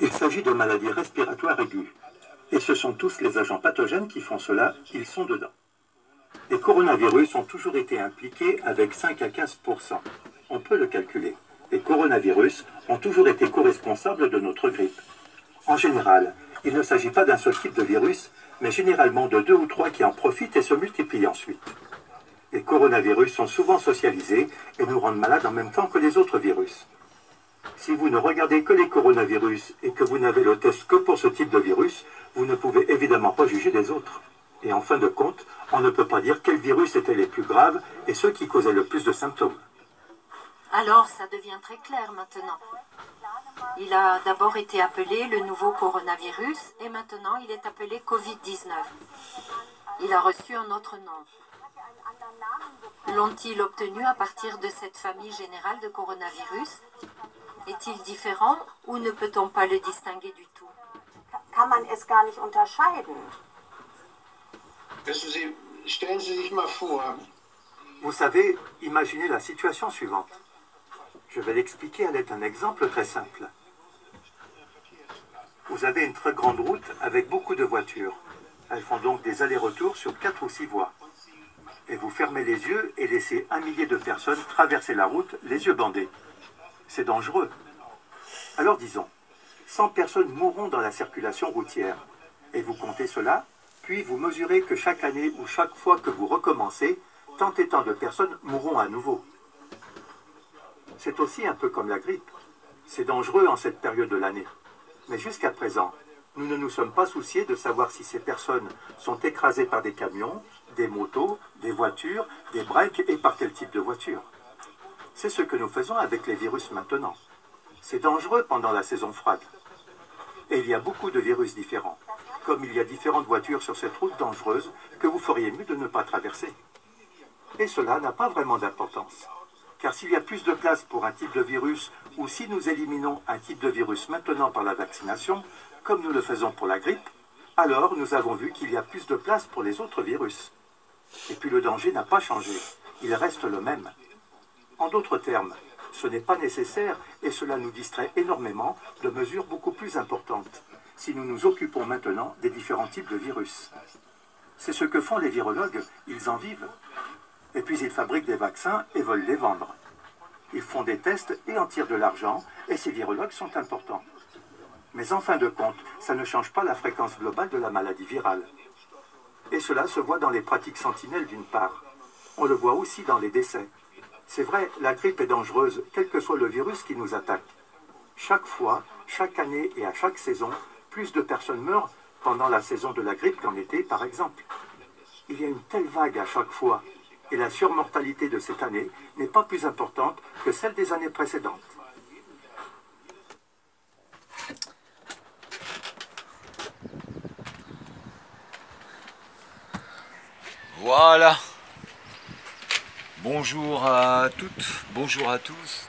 Il s'agit de maladies respiratoires aiguës. Et ce sont tous les agents pathogènes qui font cela, ils sont dedans. Les coronavirus ont toujours été impliqués avec 5 à 15%. On peut le calculer. Les coronavirus ont toujours été co-responsables de notre grippe. En général, il ne s'agit pas d'un seul type de virus, mais généralement de 2 ou 3 qui en profitent et se multiplient ensuite. Les coronavirus sont souvent socialisés et nous rendent malades en même temps que les autres virus. Si vous ne regardez que les coronavirus et que vous n'avez le test que pour ce type de virus, vous ne pouvez évidemment pas juger les autres. Et en fin de compte, on ne peut pas dire quels virus étaient les plus graves et ceux qui causaient le plus de symptômes. Alors, ça devient très clair maintenant. Il a d'abord été appelé le nouveau coronavirus et maintenant il est appelé Covid-19. Il a reçu un autre nom. L'ont-ils obtenu à partir de cette famille générale de coronavirus? Est-il différent ou ne peut-on pas le distinguer du tout? Kann man es gar nicht unterscheiden. Stellen Sie sich mal vor. Vous savez, imaginez la situation suivante. Je vais l'expliquer à l'aide d'un exemple très simple. Vous avez une très grande route avec beaucoup de voitures. Elles font donc des allers-retours sur 4 ou 6 voies. Et vous fermez les yeux et laissez 1 millier de personnes traverser la route les yeux bandés. C'est dangereux. Alors disons, 100 personnes mourront dans la circulation routière. Et vous comptez cela, puis vous mesurez que chaque année ou chaque fois que vous recommencez, tant et tant de personnes mourront à nouveau. C'est aussi un peu comme la grippe. C'est dangereux en cette période de l'année. Mais jusqu'à présent, nous ne nous sommes pas souciés de savoir si ces personnes sont écrasées par des camions, des motos, des voitures, des breaks et par quel type de voiture. C'est ce que nous faisons avec les virus maintenant. C'est dangereux pendant la saison froide. Et il y a beaucoup de virus différents, comme il y a différentes voitures sur cette route dangereuse que vous feriez mieux de ne pas traverser. Et cela n'a pas vraiment d'importance. Car s'il y a plus de place pour un type de virus, ou si nous éliminons un type de virus maintenant par la vaccination, comme nous le faisons pour la grippe, alors nous avons vu qu'il y a plus de place pour les autres virus. Et puis le danger n'a pas changé, il reste le même. En d'autres termes, ce n'est pas nécessaire et cela nous distrait énormément de mesures beaucoup plus importantes, si nous nous occupons maintenant des différents types de virus. C'est ce que font les virologues, ils en vivent. Et puis ils fabriquent des vaccins et veulent les vendre. Ils font des tests et en tirent de l'argent, et ces virologues sont importants. Mais en fin de compte, ça ne change pas la fréquence globale de la maladie virale. Et cela se voit dans les pratiques sentinelles d'une part. On le voit aussi dans les décès. C'est vrai, la grippe est dangereuse, quel que soit le virus qui nous attaque. Chaque fois, chaque année et à chaque saison, plus de personnes meurent pendant la saison de la grippe qu'en été, par exemple. Il y a une telle vague à chaque fois. Et la surmortalité de cette année n'est pas plus importante que celle des années précédentes. Voilà. Bonjour à toutes, bonjour à tous.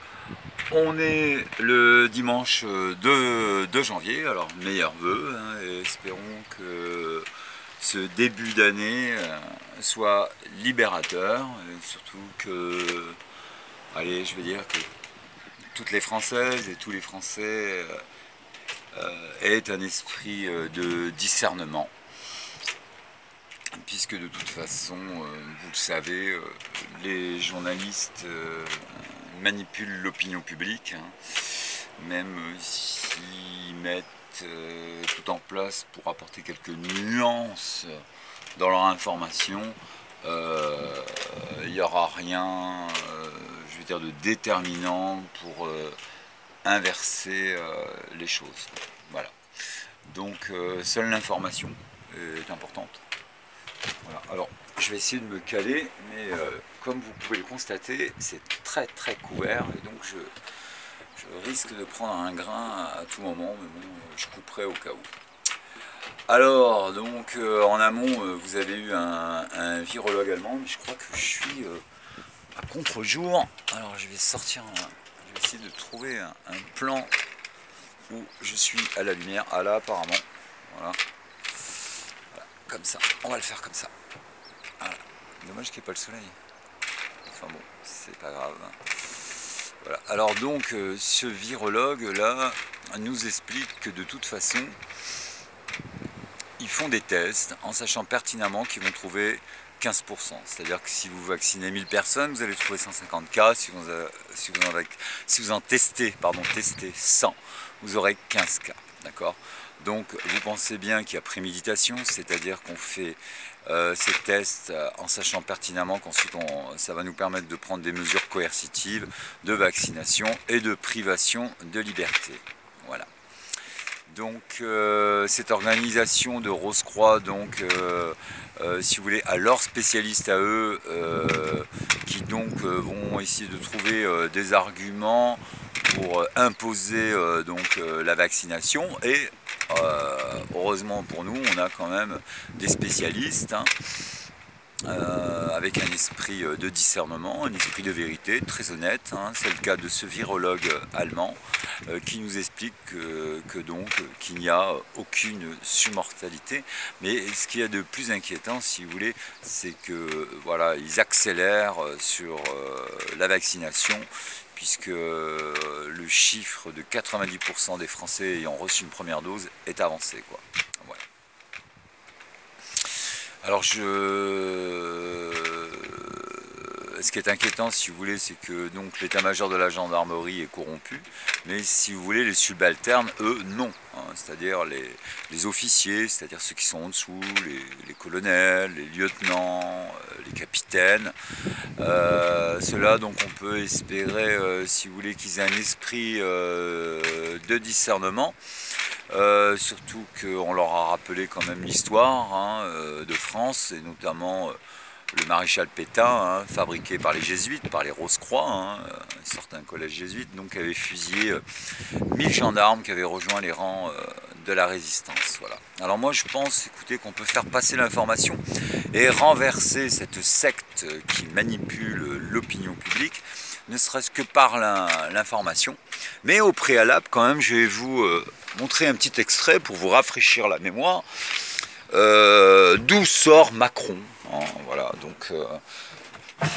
On est le dimanche 2 janvier, alors meilleurs vœux, hein, et espérons que ce début d'année soit libérateur, et surtout que, allez, je vais dire que toutes les Françaises et tous les Français aient un esprit de discernement, puisque de toute façon, vous le savez, les journalistes manipulent l'opinion publique, hein, même s'ils mettent tout en place pour apporter quelques nuances dans leur information, il n'y aura rien, je veux dire, de déterminant pour inverser les choses. Voilà. Donc seule l'information est importante. Voilà. Alors je vais essayer de me caler, mais comme vous pouvez le constater, c'est très très couvert et donc je risque de prendre un grain à tout moment, mais bon, je couperai au cas où. Alors, donc, en amont, vous avez eu un virologue allemand, mais je crois que je suis à contre-jour. Alors, je vais sortir, je vais essayer de trouver un plan où je suis à la lumière. Ah là, apparemment, voilà. Voilà, comme ça, on va le faire comme ça. Voilà. Dommage qu'il n'y ait pas le soleil. Enfin bon, c'est pas grave. Voilà. Alors donc, ce virologue-là nous explique que de toute façon, ils font des tests en sachant pertinemment qu'ils vont trouver 15%. C'est-à-dire que si vous vaccinez 1000 personnes, vous allez trouver 150 cas. Si vous en testez 100, vous aurez 15 cas. D'accord? Donc vous pensez bien qu'il y a préméditation, c'est-à-dire qu'on fait ces tests en sachant pertinemment qu'ensuite ça va nous permettre de prendre des mesures coercitives de vaccination et de privation de liberté. Voilà. Donc cette organisation de Rose-Croix, donc si vous voulez, à leurs spécialistes à eux, qui donc vont essayer de trouver des arguments pour imposer la vaccination. Et heureusement pour nous, on a quand même des spécialistes, hein, avec un esprit de discernement, un esprit de vérité très honnête, hein. C'est le cas de ce virologue allemand qui nous explique qu'il n'y a aucune surmortalité. Mais ce qu'il y a de plus inquiétant, si vous voulez, c'est que voilà, ils accélèrent sur la vaccination, puisque le chiffre de 90% des Français ayant reçu une première dose est avancé, quoi. Voilà. Alors ce qui est inquiétant, si vous voulez, c'est que donc l'état-major de la gendarmerie est corrompu, mais si vous voulez, les subalternes, eux, non. Hein, c'est-à-dire les officiers, c'est-à-dire ceux qui sont en dessous, les colonels, les lieutenants, les capitaines. Ceux-là, donc on peut espérer, si vous voulez, qu'ils aient un esprit de discernement. Surtout qu'on leur a rappelé quand même l'histoire, hein, de France, et notamment le maréchal Pétain, hein, fabriqué par les jésuites, par les Rose-Croix, hein, certains collèges jésuites, donc avait fusillé 1000 gendarmes qui avaient rejoint les rangs de la résistance. Voilà. Alors moi je pense, écoutez, qu'on peut faire passer l'information et renverser cette secte qui manipule l'opinion publique, ne serait-ce que par l'information. Mais au préalable, quand même, je vais vous montrer un petit extrait pour vous rafraîchir la mémoire. D'où sort Macron, hein, voilà, donc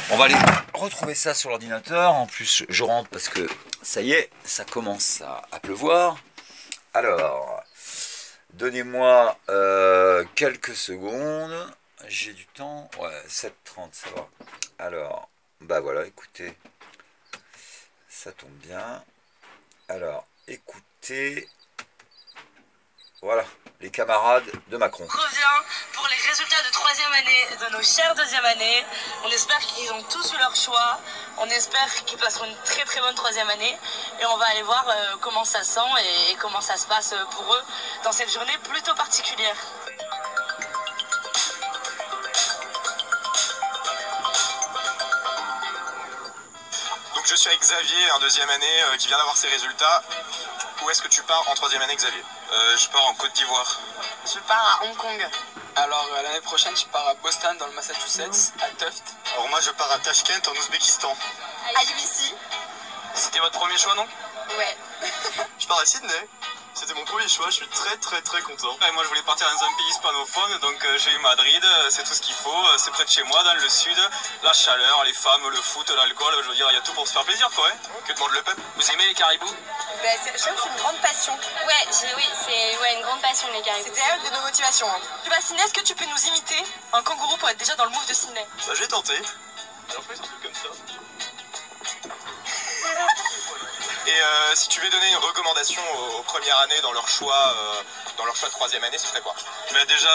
on va aller retrouver ça sur l'ordinateur. En plus je rentre parce que ça y est, ça commence à pleuvoir. Alors donnez-moi quelques secondes, j'ai du temps. Ouais, 7h30, ça va. Alors bah voilà, écoutez, ça tombe bien. Alors écoutez, voilà, les camarades de Macron. On revient pour les résultats de 3e année de nos chers 2e année. On espère qu'ils ont tous eu leur choix. On espère qu'ils passeront une très très bonne 3e année. Et on va aller voir comment ça sent et comment ça se passe pour eux dans cette journée plutôt particulière. Donc je suis avec Xavier, en 2e année, qui vient d'avoir ses résultats. Où est-ce que tu pars en 3e année, Xavier? Je pars en Côte d'Ivoire. Je pars à Hong Kong. Alors l'année prochaine, je pars à Boston dans le Massachusetts, à Tufts. Alors moi je pars à Tashkent en Ouzbékistan. À UBC. C'était votre premier choix, non? Ouais. Je pars à Sydney. C'était mon premier choix, je suis très content. Et moi je voulais partir dans un pays hispanophone, donc j'ai eu Madrid, c'est tout ce qu'il faut, c'est près de chez moi, dans le sud, la chaleur, les femmes, le foot, l'alcool, je veux dire, il y a tout pour se faire plaisir, quoi, hein. Que demande le peuple? Vous aimez les caribous? Je trouve que c'est une grande passion. Oui, c'est une grande passion, les caribous. C'était une de nos motivations. Hein. Tu vas, Sydney, est-ce que tu peux nous imiter un kangourou pour être déjà dans le move de Sydney? Bah je vais tenter. Alors fais un truc comme ça. Et si tu veux donner une recommandation aux premières années dans leur choix de 3e année, ce serait quoi? Mais déjà,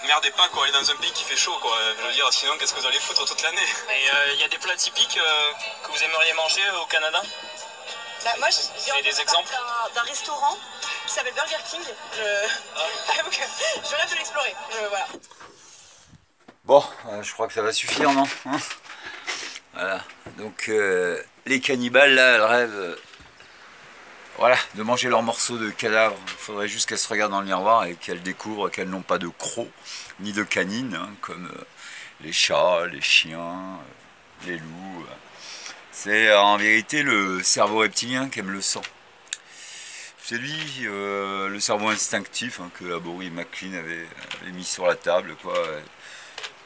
merdez pas quoi, aller dans un pays qui fait chaud quoi. Je veux dire, sinon qu'est-ce que vous allez foutre toute l'année? Et il y a des plats typiques que vous aimeriez manger au Canada? Bah, moi, j'ai des exemples d'un restaurant qui s'appelle Burger King. Je rêve de l'explorer. Voilà. Bon, je crois que ça va suffire, non? Voilà, donc les cannibales là, elles rêvent voilà, de manger leurs morceaux de cadavre. Il faudrait juste qu'elles se regardent dans le miroir et qu'elles découvrent qu'elles n'ont pas de crocs ni de canines, hein, comme les chats, les chiens, les loups. C'est en vérité le cerveau reptilien qui aime le sang. C'est lui, le cerveau instinctif, hein, que Abory et MacLean avaient mis sur la table, quoi,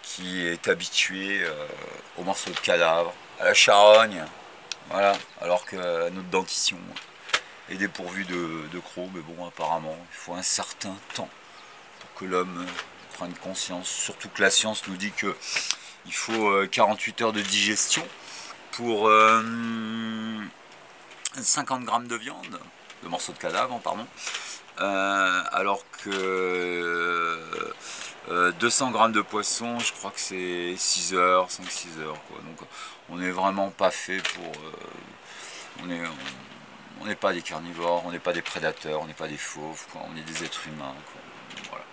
qui est habitué aux morceaux de cadavre, à la charogne, Voilà, alors que notre dentition est dépourvue de crocs, mais bon, apparemment, il faut un certain temps pour que l'homme prenne conscience, surtout que la science nous dit que il faut 48 heures de digestion pour 50 grammes de viande, de morceaux de cadavre, pardon, alors que 200 grammes de poisson, je crois que c'est 6 heures, 5-6 heures, quoi. Donc on n'est vraiment pas fait pour... on n'est pas des carnivores, on n'est pas des prédateurs, on n'est pas des fauves, quoi. On est des êtres humains, quoi. Voilà.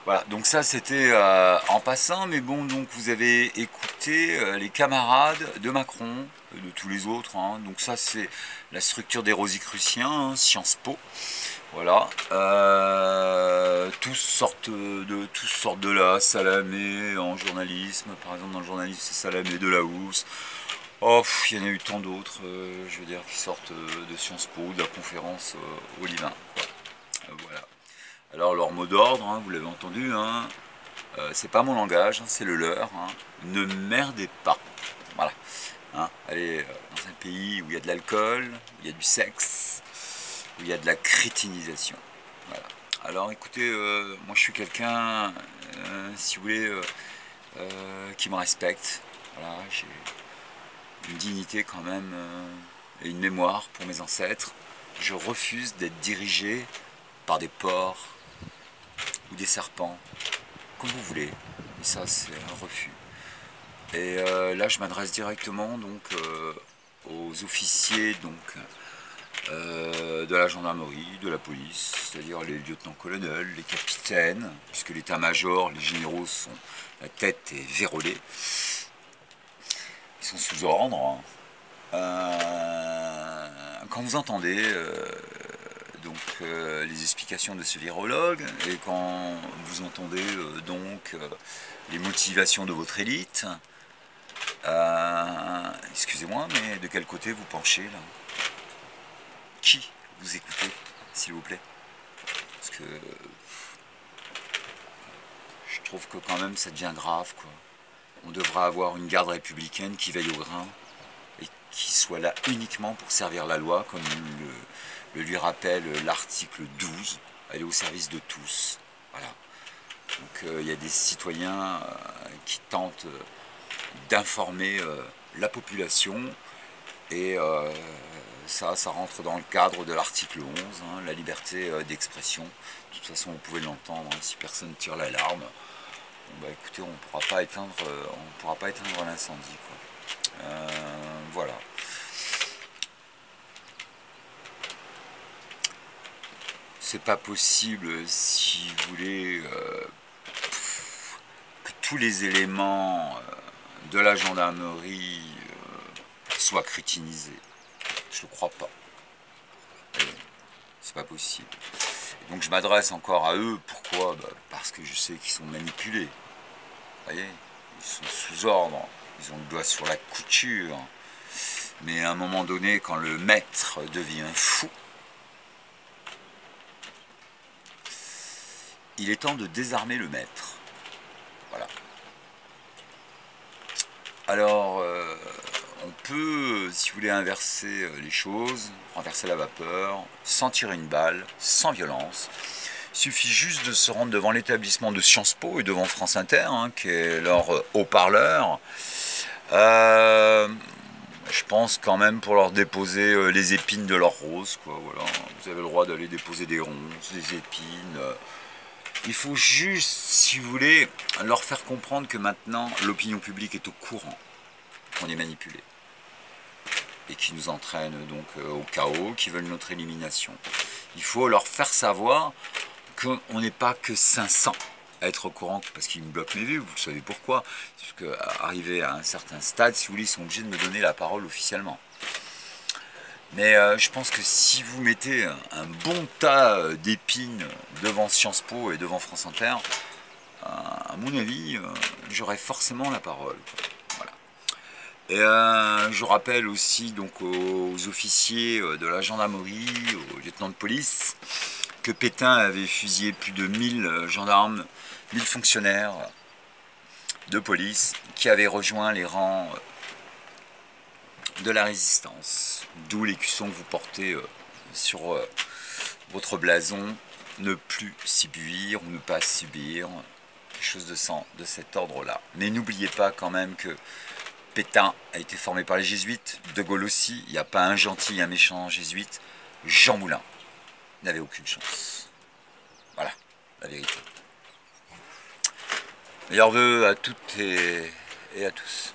Voilà, donc ça c'était en passant, mais bon, donc vous avez écouté les camarades de Macron, de tous les autres, hein. Donc ça c'est la structure des Rosicruciens, hein, Sciences Po, voilà, tous sortent de là, Salamé en journalisme, par exemple dans le journalisme c'est Salamé, Delahousse, oh, il y en a eu tant d'autres, je veux dire, qui sortent de Sciences Po, de la conférence Olivain, voilà. Alors leur mot d'ordre, hein, vous l'avez entendu, hein, c'est pas mon langage, hein, c'est le leur, hein, ne merdez pas. Voilà. Hein, allez dans un pays où il y a de l'alcool, où il y a du sexe, où il y a de la crétinisation. Voilà. Alors écoutez, moi je suis quelqu'un, si vous voulez, qui me respecte. Voilà, j'ai une dignité quand même et une mémoire pour mes ancêtres. Je refuse d'être dirigé par des porcs ou des serpents, comme vous voulez, et ça c'est un refus. Et là je m'adresse directement donc aux officiers donc, de la gendarmerie, de la police, c'est-à-dire les lieutenants-colonels, les capitaines, puisque l'état-major, les généraux sont, la tête est vérolée, ils sont sous ordre. Quand vous entendez donc les explications de ce virologue, et quand vous entendez donc les motivations de votre élite, excusez-moi, mais de quel côté vous penchez là? Qui vous écoutez, s'il vous plaît? Parce que je trouve que quand même ça devient grave, quoi. On devrait avoir une garde républicaine qui veille au grain et qui soit là uniquement pour servir la loi, comme le lui rappelle l'article 12, elle est au service de tous. Voilà. Donc il y a des citoyens qui tentent d'informer la population, et ça rentre dans le cadre de l'article 11, hein, la liberté d'expression. De toute façon, vous pouvez l'entendre, hein, si personne tire l'alarme, bon, bah, écoutez, on ne pourra pas éteindre l'incendie, quoi. Voilà. C'est pas possible, si vous voulez, que tous les éléments de la gendarmerie soient crétinisés. Je ne le crois pas. C'est pas possible. Et donc je m'adresse encore à eux. Pourquoi? Parce que je sais qu'ils sont manipulés. Vous voyez, ils sont sous ordre. Ils ont le doigt sur la couture. Mais à un moment donné, quand le maître devient fou, il est temps de désarmer le maître. Voilà. Alors, on peut, si vous voulez, inverser les choses, renverser la vapeur, sans tirer une balle, sans violence. Il suffit juste de se rendre devant l'établissement de Sciences Po et devant France Inter, hein, qui est leur haut-parleur. Je pense quand même pour leur déposer les épines de leur rose, quoi. Voilà. Vous avez le droit d'aller déposer des ronces, des épines. Il faut juste, si vous voulez, leur faire comprendre que maintenant l'opinion publique est au courant qu'on est manipulé et qui nous entraîne donc au chaos, qui veulent notre élimination. Il faut leur faire savoir qu'on n'est pas que 500 à être au courant, parce qu'ils me bloquent mes vues, vous le savez pourquoi. Parce qu'arrivé à un certain stade, si vous voulez, ils sont obligés de me donner la parole officiellement. Mais je pense que si vous mettez un bon tas d'épines devant Sciences Po et devant France Inter, à mon avis, j'aurai forcément la parole. Voilà. Et je rappelle aussi donc aux officiers de la gendarmerie, aux lieutenants de police, que Pétain avait fusillé plus de 1000 gendarmes, 1000 fonctionnaires de police qui avaient rejoint les rangs de la résistance. D'où l'écusson que vous portez sur votre blason, ne plus subir ou ne pas subir, quelque chose de cet ordre-là. Mais n'oubliez pas quand même que Pétain a été formé par les jésuites, De Gaulle aussi, il n'y a pas un gentil et un méchant jésuite, Jean Moulin n'avait aucune chance. Voilà, la vérité. Meilleurs vœux à toutes et à tous.